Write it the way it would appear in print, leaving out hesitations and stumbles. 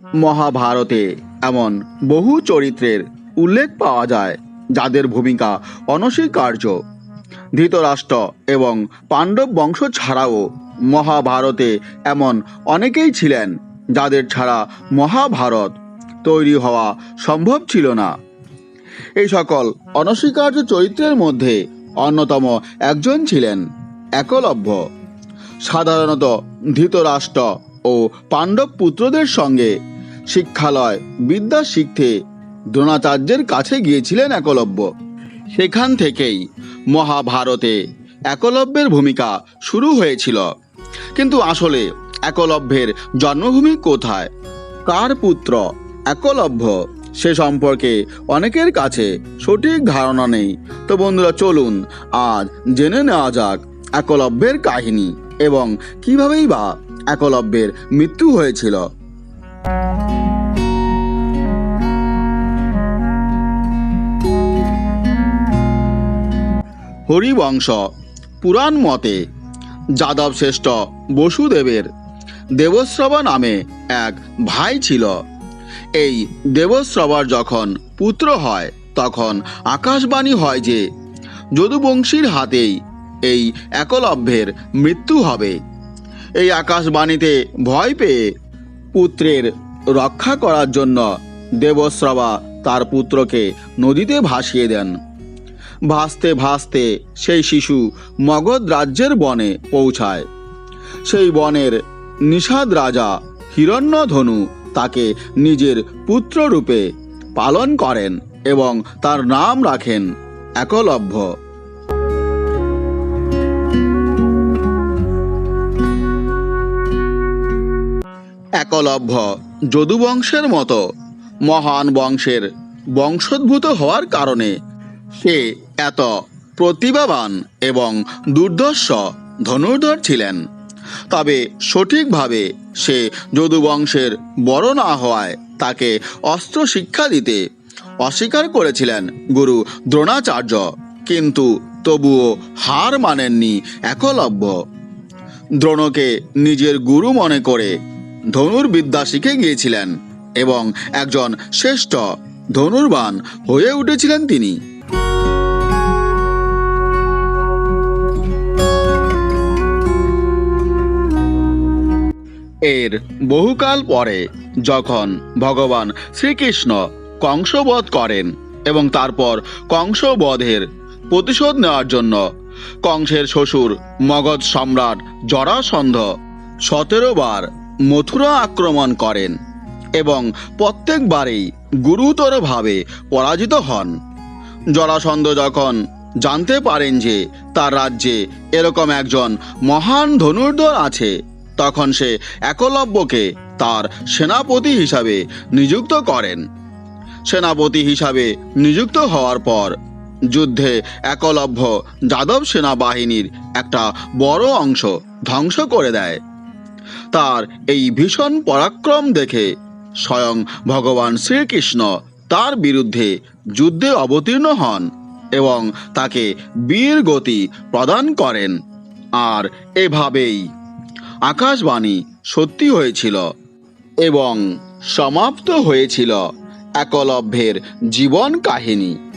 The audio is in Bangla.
মহাভারতে এমন বহু চরিত্রের উল্লেখ পাওয়া যায় যাদের ভূমিকা অনস্বীকার্য। ধৃতরাষ্ট্র এবং পাণ্ডব বংশ ছাড়াও মহাভারতে এমন অনেকেই ছিলেন যাদের ছাড়া মহাভারত তৈরি হওয়া সম্ভব ছিল না। এই সকল অনস্বীকার্য চরিত্রের মধ্যে অন্যতম একজন ছিলেন একলব্য। সাধারণত ধৃতরাষ্ট্র ও পাণ্ডব পুত্রদের সঙ্গে শিক্ষালয় বিদ্যা শিখতে দ্রোণাচার্যের কাছে গিয়েছিলেন একলব্য। সেখান থেকেই মহাভারতে একলব্যের ভূমিকা শুরু হয়েছিল। কিন্তু আসলে একলব্যের জন্মভূমি কোথায়, কার পুত্র একলব্য, সে সম্পর্কে অনেকের কাছে সঠিক ধারণা নেই। তো বন্ধুরা, চলুন আজ জেনে নেওয়া যাক একলব্যের কাহিনী এবং কিভাবেই বা একলব্যের মৃত্যু হয়েছিল। হরিবংশ পুরাণ মতে যাদব শ্রেষ্ঠ বসুদেবের দেবশ্রবা নামে এক ভাই ছিল। এই দেবশ্রবার যখন পুত্র হয় তখন আকাশবাণী হয় যে যদুবংশীর হাতেই এই একলব্যের মৃত্যু হবে। এই আকাশবাণীতে ভয় পেয়ে পুত্রের রক্ষা করার জন্য দেবশ্রবা তার পুত্রকে নদীতে ভাসিয়ে দেন। ভাসতে ভাসতে সেই শিশু মগধ রাজ্যের বনে পৌঁছায়। সেই বনের নিষাদ রাজা হিরণ্যধনু তাকে নিজের পুত্ররূপে পালন করেন এবং তার নাম রাখেন একলব্য। একলব্য যদুবংশের মতো মহান বংশের বংশোদ্ভূত হওয়ার কারণে সে এত প্রতিভাবান এবং দুর্ধর্ষ ধনুর্ধর ছিলেন। তবে সঠিকভাবে সে যদুবংশের বড় না হওয়ায় তাকে অস্ত্র শিক্ষা দিতে অস্বীকার করেছিলেন গুরু দ্রোণাচার্য। কিন্তু তবুও হার মানেননি একলব্য। দ্রোণকে নিজের গুরু মনে করে ধনুর্বিদ্যা শিখে গিয়েছিলেন এবং একজন শ্রেষ্ঠ ধনুর্বান হয়ে উঠেছিলেন তিনি। এর বহুকাল পরে যখন ভগবান শ্রীকৃষ্ণ কংসবধ করেন এবং তারপর কংসবধের প্রতিশোধ নেওয়ার জন্য কংসের শ্বশুর মগধ সম্রাট জরাসন্ধ 17 বার মথুরা আক্রমণ করেন এবং প্রত্যেকবারেই গুরুতরভাবে পরাজিত হন। জরাসন্ধ যখন জানতে পারেন যে তার রাজ্যে এরকম একজন মহান ধনুর্ধর আছে, তখন সে একলব্যকে তার সেনাপতি হিসাবে নিযুক্ত করেন। সেনাপতি হিসাবে নিযুক্ত হওয়ার পর যুদ্ধে একলব্য যাদব সেনাবাহিনীর একটা বড় অংশ ধ্বংস করে দেয়। তার এই ভীষণ পরাক্রম দেখে স্বয়ং ভগবান শ্রীকৃষ্ণ তার বিরুদ্ধে যুদ্ধে অবতীর্ণ হন এবং তাকে বীর গতি প্রদান করেন। আর এভাবেই আকাশবাণী সত্যি হয়েছিল এবং সমাপ্ত হয়েছিল একলব্যের জীবন কাহিনী।